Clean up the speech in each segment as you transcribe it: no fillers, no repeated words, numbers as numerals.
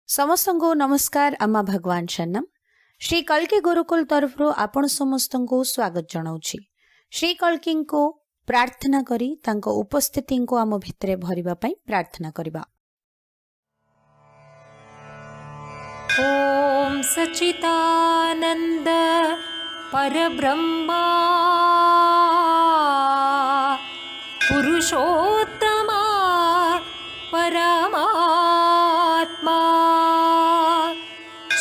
समस्त को नमस्कार आमा भगवान शरणम। श्री कल्की गुरुकुल तरफ आपण समस्त को स्वागत जनाऊँगी। श्री कल्की को प्रार्थना करी तांको उपस्थिति को आम भितरे भरिबा पई प्रार्थना करिबा। ओम सच्चिदानंद परब्रह्मा पुरुषोत्तमा परमात्मा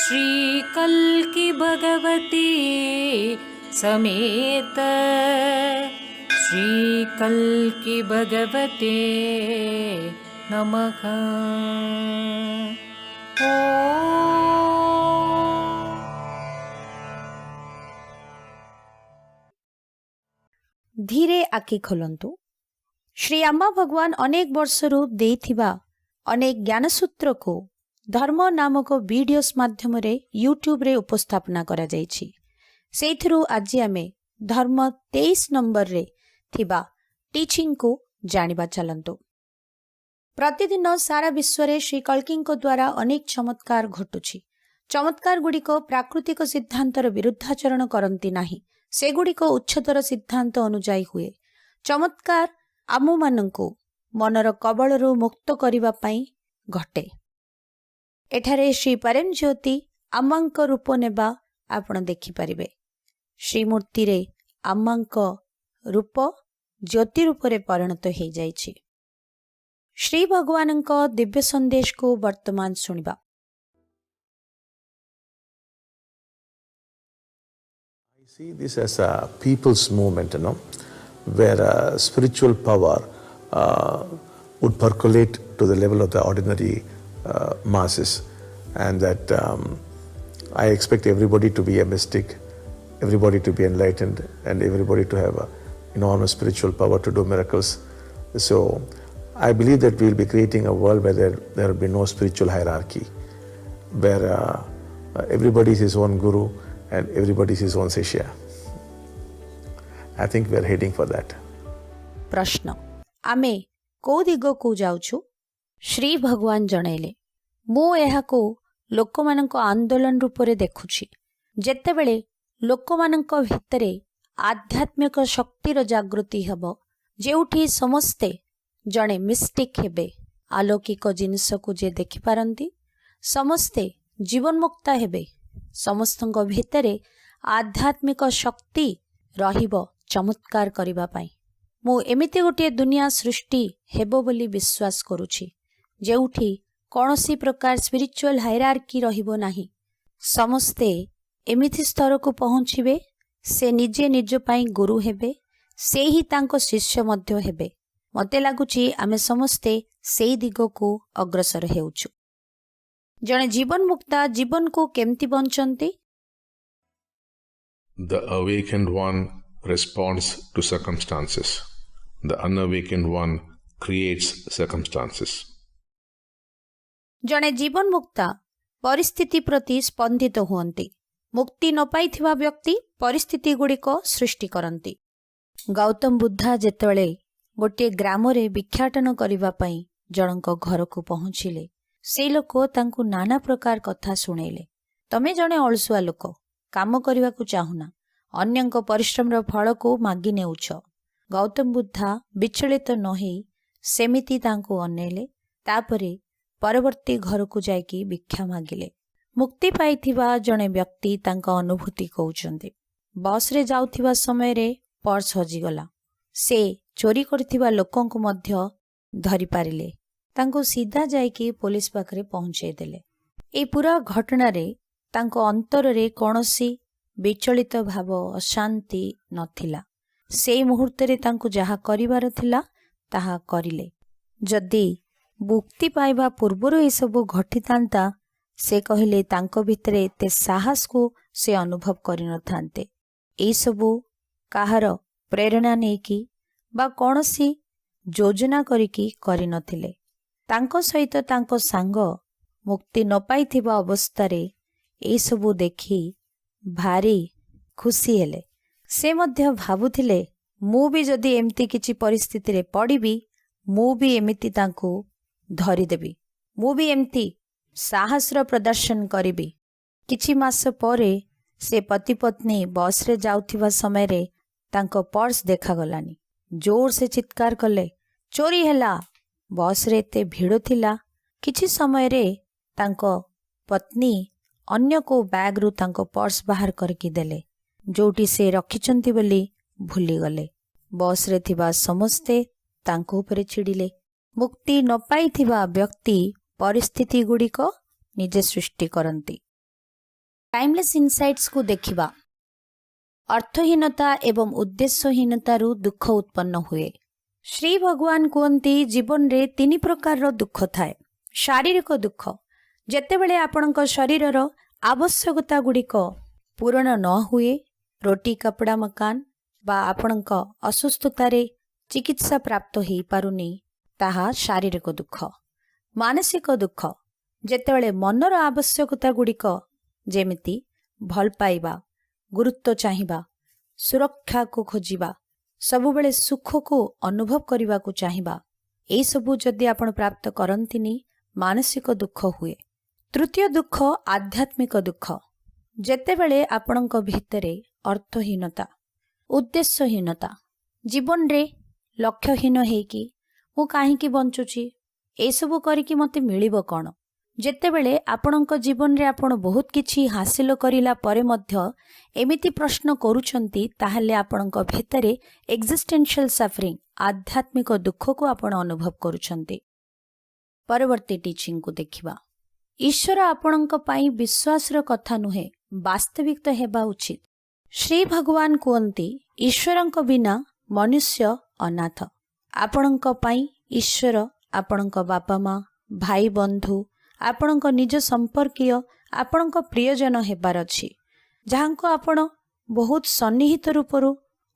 श्री कल्की भगवती समेत श्री कल्की भगवते नमः। धीरे आखि खोलंतु। श्री अम्बा भगवान अनेक वर्षरु देथिबा अनेक ज्ञानसूत्र को धर्म नामक वीडियोस माध्यम रे यूट्यूब रे उपस्थापना करा जायछि। सेथिरु आज आमे धर्म 23 नंबर रे थिबा टीचिंग को जानिबा चलंतु। प्रतिदिन सारा विश्व रे श्री कल्की को द्वारा अनेक चमत्कार घटुछि। चमत्कार गुड़िक प्राकृतिक सिद्धांतर विरुद्धाचरण करती नाही, सेगुड़िक उच्चतर सिद्धांत अनुजाई हुए। चमत्कार आमु मानंकु मनर कबलरू मुक्त करिबा पई घटे। एठारे श्री परम ज्योति आम्मांक रूप नेबा आपण देखि परिबे। श्रीमूर्ति रे आम्मांक रूप ज्योति रूप रे परिणत हो जाइछि। श्री भगवानंक दिव्य संदेश को वर्तमान सुनिबा। I see this as a people's movement, where spiritual power would percolate to the level of the ordinary masses, and that I expect everybody to be a mystic, everybody to be enlightened, and everybody to have enormous spiritual power to do miracles. So I believe that we will be creating a world where there will be no spiritual hierarchy, where everybody is his own guru and everybody is his own Shishya. I think we are heading for that. प्रश्न आमे को दिगो को जाउछु? श्री भगवान जणैले मु एहाको लोकमानंको आंदोलन रूपरे देखुछि। जेतेबेले लोकमानंको भितरे आध्यात्मिक शक्तिर जागृति हेबो, जेउठी समस्ते जणे मिस्टिक हेबे, आलौकिक जिनिस को जे देखि पारंती, समस्ते जीवन मुक्ता हेबे, समस्तଙ୍କ भितरे आध्यात्मिक शक्ति रहिबो चमत्कार करिबा पई। मु एमिति गोटे दुनिया सृष्टि हेबो बोली विश्वास करूछि, जेउठी कोनोसी प्रकार स्पिरिचुअल हायरार्की रहिबो नाही। समस्ते एमिति स्तर को पहुँचिबे, से निजे निज पई गुरु हेबे, से ही तांको शिष्य मध्य हेबे। मते लागुछि आमे समस्ते सेई दिगो को अग्रसर हेउछु। जणे जीवन मुक्ता जीवन को केमती बंचंती? The awakened one responds to circumstances. The unawakened one creates circumstances. जणे जीवन मुक्ता परिस्थिति प्रति स्पंदित हुअंती। मुक्ति न पाइथिबा व्यक्ति परिस्थिति गुड़िक सृष्टि करंती। गौतम बुद्धा जेतेबेले गोटे ग्राम रे भिक्षाटन करिबा पई जणक घर को पहुँचिले, से लोक तांकु नाना प्रकार कथा सुनेले। तमे जणे अलसुआ लोक, काम करिबा को चाहुना, अन्यंक परिश्रम फल को मागी नेउछ। गौतम बुद्धा विचलित न हेई सेमिति तांकु अनेले, तापरे परवर्ती घर को जाइकी भिक्षा मागिले। मुक्ति पाइथिबा जणे व्यक्ति तांका अनुभूति कहउचंदी। बस रे जाउथिबा समय रे पर्स हजिगला, से चोरी करथिबा लोकंकु मध्य धरि पारिले, तांको सीधा जाइकी पुलिस पाखरे पहुंचे देले। ए पूरा घटना रे तांको अंतर रे कोनोसी विचलित भाव अशांति नथिला। से मुहूर्त रे तांको जहा करिवार थिला ताहा करिले। जदि मुक्ति पाइबा पूर्वरु ए सब घटितांता, से कहिले तांको भितरे ते साहस को से अनुभव करि नथांते। ए सब काहार प्रेरणा नेकी बा कोनोसी योजना करिकी करि नथिले। तांको सहित तांको सांग मुक्ति न पाइथिबा अवस्थारे ए सबु देखि भारी खुशी हेले। से मध्य भाबुथिले मु भी जदि एमती किछि परिस्थिति रे पड़िबी, मु भी एमिति तांको धरी देबी, मु भी एमती ସାହସର ପ୍ରଦର୍ଶନ କରିବି। କିଛି ମାସ ପରେ ସେ ପତି ପତ୍ନୀ ବସ୍ରେ ଯାଉଥିବା ସମୟରେ ତାଙ୍କ ପର୍ସ ଦେଖାଗଲାନି। ଜୋର ସେ ଚିତ୍କାର କଲେ, ଚୋରି ହେଲା। ବସ୍ରେ ଏତେ ଭିଡ଼ ଥିଲା। କିଛି ସମୟରେ ତାଙ୍କ ପତ୍ନୀ ଅନ୍ୟ କେଉଁ ବ୍ୟାଗ୍ରୁ ତାଙ୍କ ପର୍ସ ବାହାର କରିକି ଦେଲେ, ଯେଉଁଠି ସେ ରଖିଛନ୍ତି ବୋଲି ଭୁଲିଗଲେ। ବସ୍ରେ ଥିବା ସମସ୍ତେ ତାଙ୍କ ଉପରେ ଚିଡ଼ିଲେ। ମୁକ୍ତି ନ ପାଇଥିବା ବ୍ୟକ୍ତି ପରିସ୍ଥିତି ଗୁଡ଼ିକ ନିଜେ ସୃଷ୍ଟି କରନ୍ତି। ଟାଇମଲେସ୍ ଇନସାଇଟ୍ସକୁ ଦେଖିବା। ଅର୍ଥହୀନତା ଏବଂ ଉଦ୍ଦେଶ୍ୟହୀନତାରୁ ଦୁଃଖ ଉତ୍ପନ୍ନ ହୁଏ। ଶ୍ରୀ ଭଗବାନ କୁହନ୍ତି ଜୀବନରେ 3 ପ୍ରକାରର ଦୁଃଖ ଥାଏ। ଶାରୀରିକ ଦୁଃଖ, ଯେତେବେଳେ ଆପଣଙ୍କ ଶରୀରର ଆବଶ୍ୟକତା ଗୁଡ଼ିକ ପୂରଣ ନ ହୁଏ, ରୋଟି କପଡ଼ା ମକାନ ବା ଆପଣଙ୍କ ଅସୁସ୍ଥତାରେ ଚିକିତ୍ସା ପ୍ରାପ୍ତ ହୋଇପାରୁନି, ତାହା ଶାରୀରିକ ଦୁଃଖ। ମାନସିକ ଦୁଃଖ, ଯେତେବେଳେ ମନର ଆବଶ୍ୟକତା ଗୁଡ଼ିକ ଯେମିତି ଭଲ ପାଇବା, ଗୁରୁତ୍ୱ ଚାହିଁବା, ସୁରକ୍ଷାକୁ ଖୋଜିବା, ସବୁବେଳେ ସୁଖକୁ ଅନୁଭବ କରିବାକୁ ଚାହିଁବା, ଏହିସବୁ ଯଦି ଆପଣ ପ୍ରାପ୍ତ କରନ୍ତିନି, ମାନସିକ ଦୁଃଖ ହୁଏ। ତୃତୀୟ ଦୁଃଖ ଆଧ୍ୟାତ୍ମିକ ଦୁଃଖ, ଯେତେବେଳେ ଆପଣଙ୍କ ଭିତରେ ଅର୍ଥହୀନତା, ଉଦ୍ଦେଶ୍ୟହୀନତା, ଜୀବନରେ ଲକ୍ଷ୍ୟହୀନ ହେଇକି ମୁଁ କାହିଁକି ବଞ୍ଚୁଛି, ଏସବୁ କରିକି ମୋତେ ମିଳିବ କ'ଣ? ଯେତେବେଳେ ଆପଣଙ୍କ ଜୀବନରେ ଆପଣ ବହୁତ କିଛି ହାସିଲ କରିଲା ପରେ ମଧ୍ୟ ଏମିତି ପ୍ରଶ୍ନ କରୁଛନ୍ତି, ତାହେଲେ ଆପଣଙ୍କ ଭିତରେ ଏକ୍ଜିଷ୍ଟେନ୍ସିଆଲ ସଫରିଂ, ଆଧ୍ୟାତ୍ମିକ ଦୁଃଖକୁ ଆପଣ ଅନୁଭବ କରୁଛନ୍ତି। ପରବର୍ତ୍ତୀ ଟିଚିଂକୁ ଦେଖିବା। ଈଶ୍ୱର ଆପଣଙ୍କ ପାଇଁ ବିଶ୍ୱାସର କଥା ନୁହେଁ, ବାସ୍ତବିକ ହେବା ଉଚିତ। ଶ୍ରୀ ଭଗବାନ କୁହନ୍ତି ଈଶ୍ୱରଙ୍କ ବିନା ମନୁଷ୍ୟ ଅନାଥ। ଆପଣଙ୍କ ପାଇଁ ଈଶ୍ୱର ଆପଣଙ୍କ ବାପା ମା, ଭାଇ ବନ୍ଧୁ, ଆପଣଙ୍କ ନିଜ ସମ୍ପର୍କୀୟ, ଆପଣଙ୍କ ପ୍ରିୟଜନ ହେବାର ଅଛି, ଯାହାଙ୍କୁ ଆପଣ ବହୁତ ସନ୍ନିହିତ ରୂପରୁ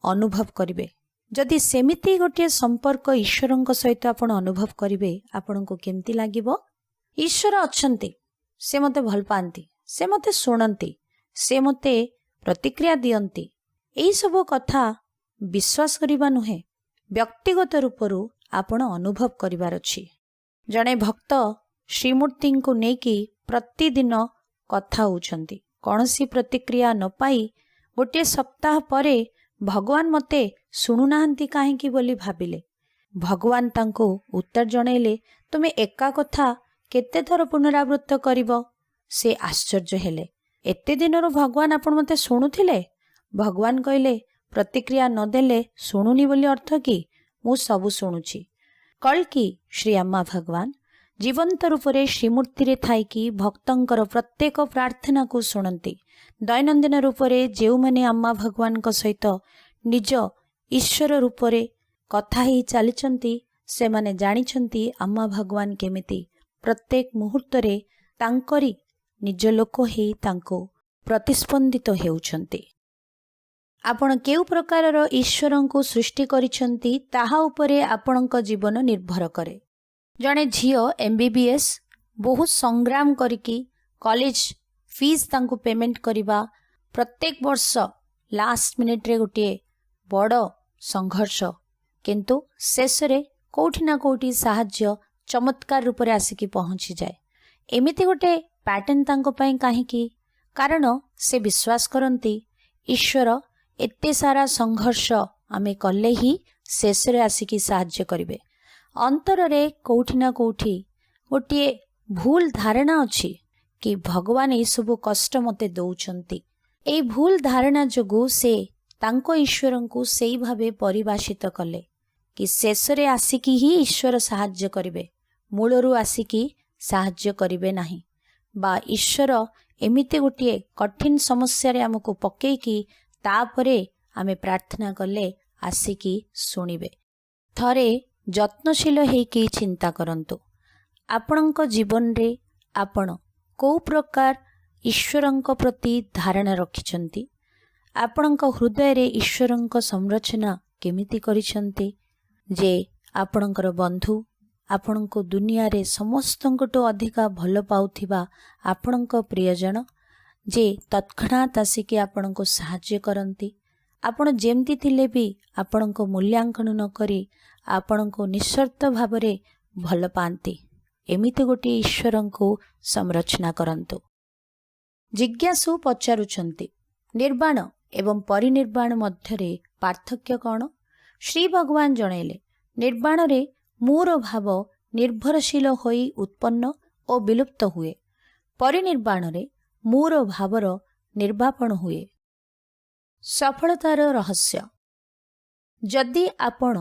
ଅନୁଭବ କରିବେ। ଯଦି ସେମିତି ଗୋଟିଏ ସମ୍ପର୍କ ଈଶ୍ୱରଙ୍କ ସହିତ ଆପଣ ଅନୁଭବ କରିବେ, ଆପଣଙ୍କୁ କେମିତି ଲାଗିବ? ଈଶ୍ୱର ଅଛନ୍ତି, ସେ ମୋତେ ଭଲ ପାଆନ୍ତି, ସେ ମୋତେ ଶୁଣନ୍ତି, ସେ ମୋତେ ପ୍ରତିକ୍ରିୟା ଦିଅନ୍ତି। ଏହିସବୁ କଥା ବିଶ୍ୱାସ କରିବା ନୁହେଁ, ବ୍ୟକ୍ତିଗତ ରୂପରୁ ଆପଣ ଅନୁଭବ କରିବାର ଅଛି। ଜଣେ ଭକ୍ତ ଶ୍ରୀମୂର୍ତ୍ତିଙ୍କୁ ନେଇକି ପ୍ରତିଦିନ କଥା ହେଉଛନ୍ତି। କୌଣସି ପ୍ରତିକ୍ରିୟା ନ ପାଇ ଗୋଟିଏ ସପ୍ତାହ ପରେ ଭଗବାନ ମୋତେ ଶୁଣୁନାହାନ୍ତି କାହିଁକି ବୋଲି ଭାବିଲେ। ଭଗବାନ ତାଙ୍କୁ ଉତ୍ତର ଜଣାଇଲେ, ତୁମେ ଏକା କଥା କେତେଥର ପୁନରାବୃତ୍ତ କରିବ? ସେ ଆଶ୍ଚର୍ଯ୍ୟ ହେଲେ, ଏତେ ଦିନରୁ ଭଗବାନ ଆପଣ ମୋତେ ଶୁଣୁଥିଲେ? ଭଗବାନ କହିଲେ, ପ୍ରତିକ୍ରିୟା ନଦେଲେ ଶୁଣୁନି ବୋଲି ଅର୍ଥ କି? ମୁଁ ସବୁ ଶୁଣୁଛି। କଳ୍କି ଶ୍ରୀ ଆମ୍ମା ଭଗବାନ ଜୀବନ୍ତ ରୂପରେ ଶ୍ରୀମୂର୍ତ୍ତିରେ ଥାଇକି ଭକ୍ତଙ୍କର ପ୍ରତ୍ୟେକ ପ୍ରାର୍ଥନାକୁ ଶୁଣନ୍ତି। ଦୈନନ୍ଦିନ ରୂପରେ ଯେଉଁମାନେ ଆମ୍ମା ଭଗବାନଙ୍କ ସହିତ ନିଜ ଈଶ୍ୱର ରୂପରେ କଥା ହେଇ ଚାଲିଛନ୍ତି, ସେମାନେ ଜାଣିଛନ୍ତି ଆମ୍ମା ଭଗବାନ କେମିତି ପ୍ରତ୍ୟେକ ମୁହୂର୍ତ୍ତରେ ତାଙ୍କରି ନିଜ ଲୋକ ହେଇ ତାଙ୍କୁ ପ୍ରତିସ୍ପନ୍ଦିତ ହେଉଛନ୍ତି। ଆପଣ କେଉଁ ପ୍ରକାରର ଈଶ୍ୱରଙ୍କୁ ସୃଷ୍ଟି କରିଛନ୍ତି, ତାହା ଉପରେ ଆପଣଙ୍କ ଜୀବନ ନିର୍ଭର କରେ। ଜଣେ ଝିଅ MBBS ବହୁତ ସଂଗ୍ରାମ କରିକି କଲେଜ ଫିସ୍ ତାଙ୍କୁ ପେମେଣ୍ଟ କରିବା, ପ୍ରତ୍ୟେକ ବର୍ଷ ଲାଷ୍ଟ ମିନିଟ୍ରେ ଗୋଟିଏ ବଡ଼ ସଂଘର୍ଷ, କିନ୍ତୁ ଶେଷରେ କେଉଁଠି ନା କେଉଁଠି ସାହାଯ୍ୟ ଚମତ୍କାର ରୂପରେ ଆସିକି ପହଞ୍ଚିଯାଏ। ଏମିତି ଗୋଟେ ପ୍ୟାଟର୍ନ ତାଙ୍କ ପାଇଁ କାହିଁକି? କାରଣ ସେ ବିଶ୍ୱାସ କରନ୍ତି ଈଶ୍ୱର ଏତେ ସାରା ସଂଘର୍ଷ ଆମେ କଲେ ହିଁ ଶେଷରେ ଆସିକି ସାହାଯ୍ୟ କରିବେ। ଅନ୍ତରରେ କେଉଁଠି ନା କେଉଁଠି ଗୋଟିଏ ଭୁଲ ଧାରଣା ଅଛି କି ଭଗବାନ ଏହିସବୁ କଷ୍ଟ ମୋତେ ଦେଉଛନ୍ତି। ଏଇ ଭୁଲ ଧାରଣା ଯୋଗୁଁ ସେ ତାଙ୍କ ଈଶ୍ୱରଙ୍କୁ ସେଇ ଭାବେ ପରିଭାଷିତ କଲେ କି ଶେଷରେ ଆସିକି ହିଁ ଈଶ୍ୱର ସାହାଯ୍ୟ କରିବେ, ମୂଳରୁ ଆସିକି ସାହାଯ୍ୟ କରିବେ ନାହିଁ। ବା ଈଶ୍ୱର ଏମିତି ଗୋଟିଏ କଠିନ ସମସ୍ୟାରେ ଆମକୁ ପକେଇକି ତାପରେ ଆମେ ପ୍ରାର୍ଥନା କଲେ ଆସିକି ଶୁଣିବେ। ଥରେ ଯତ୍ନଶୀଳ ହେଇକି ଚିନ୍ତା କରନ୍ତୁ, ଆପଣଙ୍କ ଜୀବନରେ ଆପଣ କେଉଁ ପ୍ରକାର ଈଶ୍ୱରଙ୍କ ପ୍ରତି ଧାରଣା ରଖିଛନ୍ତି? ଆପଣଙ୍କ ହୃଦୟରେ ଈଶ୍ୱରଙ୍କ ସଂରଚନା କେମିତି କରିଛନ୍ତି? ଯେ ଆପଣଙ୍କର ବନ୍ଧୁ, ଆପଣଙ୍କୁ ଦୁନିଆରେ ସମସ୍ତଙ୍କଠୁ ଅଧିକା ଭଲ ପାଉଥିବା ଆପଣଙ୍କ ପ୍ରିୟଜନ, ଯେ ତତ୍କ୍ଷଣାତ୍ ଆସିକି ଆପଣଙ୍କୁ ସାହାଯ୍ୟ କରନ୍ତି, ଆପଣ ଯେମିତି ଥିଲେ ବି ଆପଣଙ୍କ ମୂଲ୍ୟାଙ୍କନ ନ କରି ଆପଣଙ୍କୁ ନିଃସ୍ୱାର୍ଥ ଭାବରେ ଭଲ ପାଆନ୍ତି। एमिति गोटे ईश्वरंकु संरचना करंतु। जिज्ञासु पचारुछंती निर्वाण एवं परिनिर्वाण मध्यरे पार्थक्य कौन? श्री भगवान जणैले निर्वाण रे मूर भाव निर्भरशील होई उत्पन्न और विलुप्त हुए, परिनिर्वाण रे मूर भावर निर्वापन हुए। सफलतार रहस्य। जदि आपण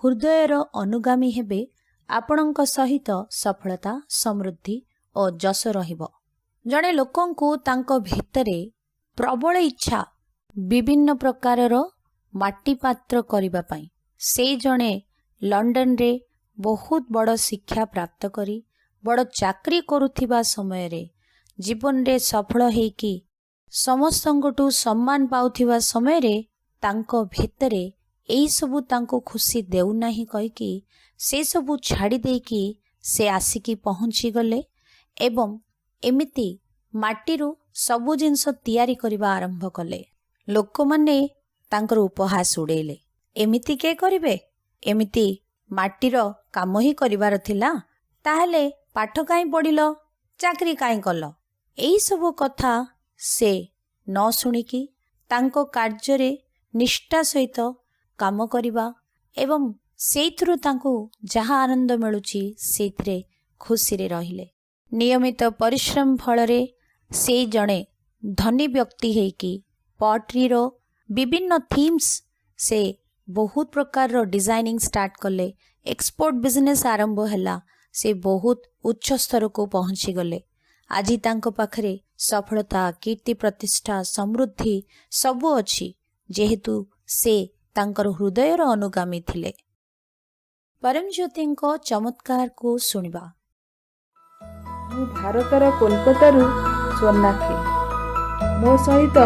हृदयर अनुगामी हेबे आपणक सहित सफलता समृद्धि और जस रहिब। जणे लोकंकु तांको भितरे प्रबल इच्छा विभिन्न प्रकारर माटी पात्र करिबा पई। से जणे लंडन रे बहुत बड़ शिक्षा प्राप्त करी बड़ चाकरी करुथिबा समय रे जीवन रे सफल हेकी समस्तंगटू सम्मान पाउथिबा समय रे तांको भितरे एई सबु तांको खुशी देउ नाही कहिकी से सबु छाड़ी देकी से आसिकी पहुंची गले एवं एमिति माटीरू सबु जिनस तैयारी करिबा आरंभ कले। लोकमाने तांकर उपहास उड़ेले, एमिति के करिबे? एमिति माटीर काम ही करिबार थिला, ताहले पाठ काई पढ़िल, चाकरी काई कल? एई सबु कथा से न शुणिकी तांको कार्य निष्ठा सहित काम करिबा एवं सेइथुरु तांको जहा आनंद मिलुची सेइथरे खुशी रे रहिले। नियमित परिश्रम फलरे से जणे धनी व्यक्ति हेकी पॉटरी रो विभिन्न थीम्स से बहुत प्रकार रो डिजाइनिंग स्टार्ट कले। एक्सपोर्ट बिजनेस आरंभ हैला, से बहुत उच्च स्तर को पहुंची गले। आज तांको पाखरे सफलता कीर्ति प्रतिष्ठा समृद्धि सबु अछि जेहेतु से तांकर हृदयर अनुगामी थिले। परम ज्योतिंको चमत्कार को सुनिबा। मु भारतर कोलकातारू स्वर्णाक्षी। मो सहित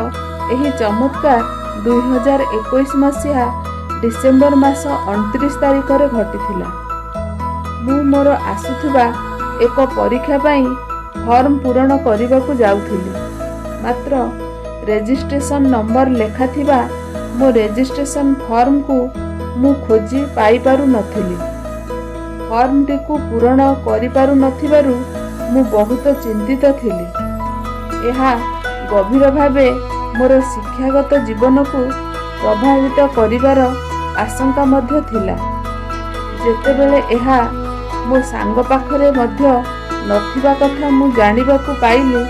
एही चमत्कार 2021 मसीहा डिसेम्बर मास 29 तारिख रे घटिथिला। मु मोर आसुथिबा एक परीक्षा पाई फॉर्म पूरण करबाकू जाउथिली, मात्र रेजिस्ट्रेशन नंबर लेखा थिबा मो रेजिस्ट्रेशन फॉर्म को मु खोजी पाई पारु नथिली। फॉर्म टी को पूरण करि पारु नथिबारु मु बहुत चिंतित थिली। एहा गभीर भावे मोर शिक्षागत जीवन को प्रभावित करिवार आशंका मध्य थिला। जेतेबेले एहा मो सांग पाखरे मध्य नथिबा कथा मु जानिबाकू पाइली,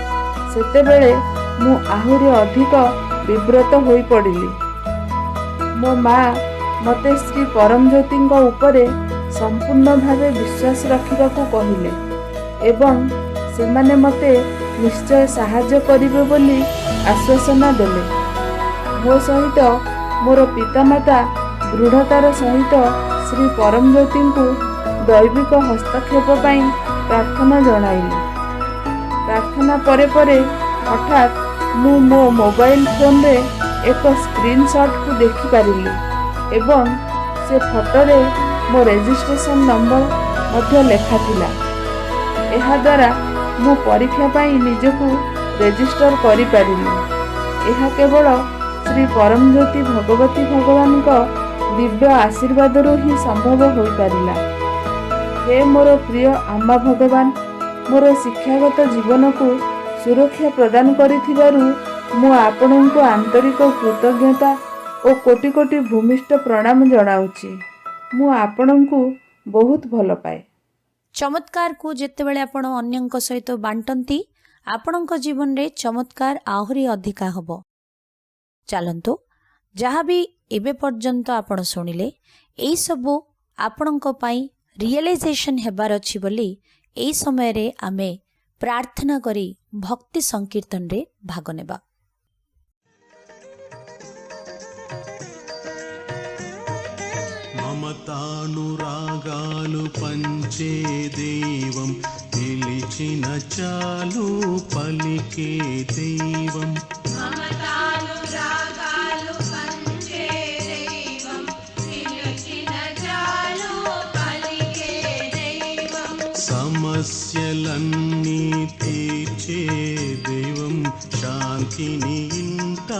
सेतेबेले मु आहुरी अधिक विव्रत होई पड़िली। मो माँ मते श्री परम ज्योतिंको उपरे संपूर्ण भावे विश्वास रखिबाकू कहिले एवं सेमाने मते निश्चय साहाय्य करिवे बोली आश्वासना देले। मो सहित मोर पितामाता दृढ़तार सहित श्री परम ज्योतिंको दैविक हस्तक्षेप पाई प्रार्थना जणाइली। प्रार्थना परे परे हठात मु मो मोबाइल फोन रे एक स्क्रीनशॉट को देखि पारिली एवं से फोटो रे मो रेजिस्ट्रेशन नंबर मध्य लेखा थिला। एहा द्वारा मु परीक्षा पाई निजको रेजिस्टर करि पारिली। एहा केवल श्री परम ज्योति भगवती भगवान को दिव्य आशीर्वाद रो ही संभव होई पारिला। हे मोर प्रिय आमा भगवान, मोर शिक्षागत जीवन को सुरक्षा प्रदान करिथिबारु मु आपणको आंतरिक कृतज्ञता और कोटि कोटि भूमिष्ठ प्रणाम जणाउछि। मु आपणको बहुत भल पाए। चमत्कार को जेतेबेले आपण अन्यंक सहित बांटंती आपणक जीवन रे चमत्कार आहुरी अधिका हबो। चलंतु जहाँ भी एबे पर्यंत आपण सुनिले एई सबु आपणक पाई रियलाइजेशन हेबार अछि बोली एई समय रे आमे प्रार्थना करी भक्ति संकीर्तन रे भाग नेबा। మమతానురాగాలు పంచే దైవం పిలిచిన చాలు పలికే దైవం మమతానురాగాలు పంచే దైవం పిలిచిన చాలు పలికే దైవం సమస్యలన్నీ తీర్చే దైవం శాంతిని ఇంట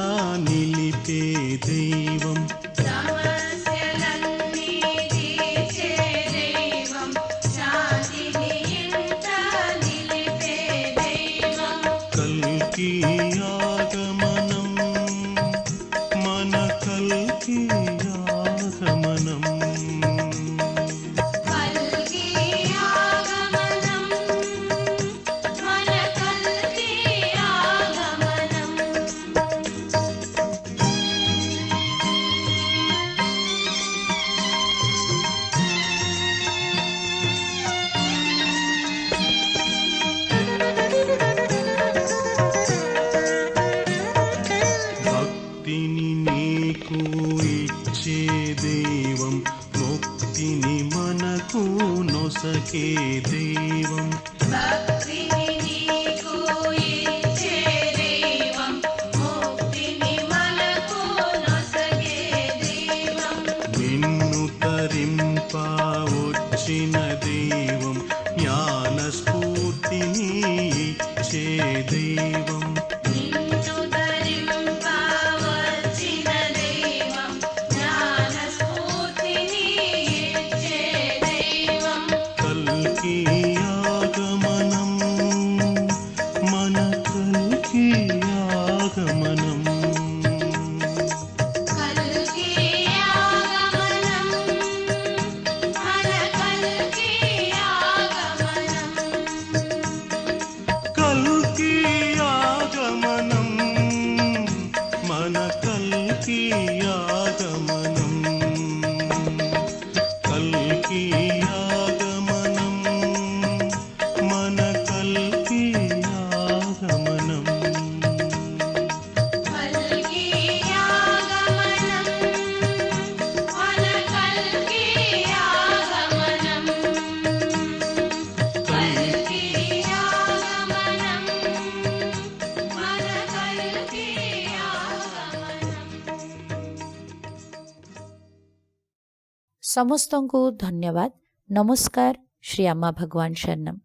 నిలిపే దైవం సమస్యలన్నీ తీర్చే దైవం శాంతిని ఇంట శాంతిని ఇచ్చే దైవం నిన్ను ధరింపవచ్చిన దైవం జ్ఞాన స్ఫూర్తిని ఇచ్చే దైవం కల్కి ఆగమనం మన కల్కి ఆగమనం కల్కి ఆగమనం మన కల్కి ఆగమనం కల్కి ఆగమనం మన కల్కి ఆగమనం కల్కి ఆగమనం మన కల్కి ఆగమనం కల్కి ఆగమనం మన కల్కి ఆగమనం కల్కి ఆగమనం మన కల్కి ఆగమనం ସମସ୍ତଙ୍କୁ ଧନ୍ୟବାଦ। ନମସ୍କାର। ଶ୍ରୀ ଆମ୍ମା ଭଗବାନ ଶରଣମ୍।